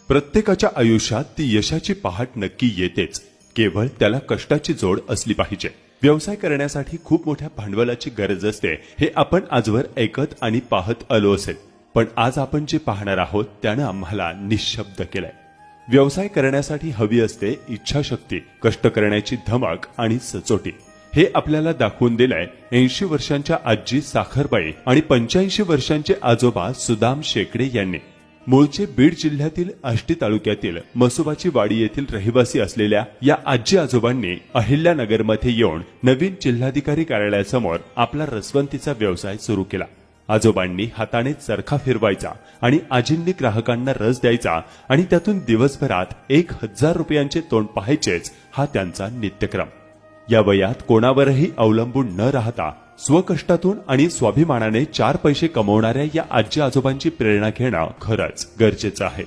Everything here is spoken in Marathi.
प्रत्येकाच्या आयुष्यात ती यशाची पहाट नक्की येतेच, केवळ त्याला कष्टाची जोड असली पाहिजे। व्यवसाय करण्यासाठी खूप मोठ्या भांडवलाची गरज असते हे आपण आजवर ऐकत आणि पाहत आलो असेल, पण आज आपण जे पाहणार आहोत त्यानं आम्हाला निशब्द केलंय। व्यवसाय करण्यासाठी हवी असते इच्छाशक्ती, कष्ट करण्याची धमक आणि सचोटी। हे आपल्याला दाखवून दिलंय 80 वर्षांच्या आजी साखरबाई आणि 85 वर्षांचे आजोबा सुदाम शेकडे यांनी। मूळचे बीड जिल्ह्यातील आष्टी तालुक्यातील मसोबाची वाडी येथील रहिवासी असलेल्या या आजी आजोबांनी अहिल्यानगरमध्ये येऊन नवीन जिल्हाधिकारी कार्यालयासमोर आपला रसवंतीचा व्यवसाय सुरू केला। आजोबांनी हाताने चरखा फिरवायचा आणि आजींनी ग्राहकांना रस द्यायचा आणि त्यातून दिवसभरात 1000 रुपयांचे तोंड पाहायचेच हा त्यांचा नित्यक्रम। या वयात कोणावरही अवलंबून न राहता स्वकष्टातून आणि स्वाभिमानाने 4 पैसे कमवणाऱ्या या आजी आजोबांची प्रेरणा घेणं खरंच गरजेचं आहे।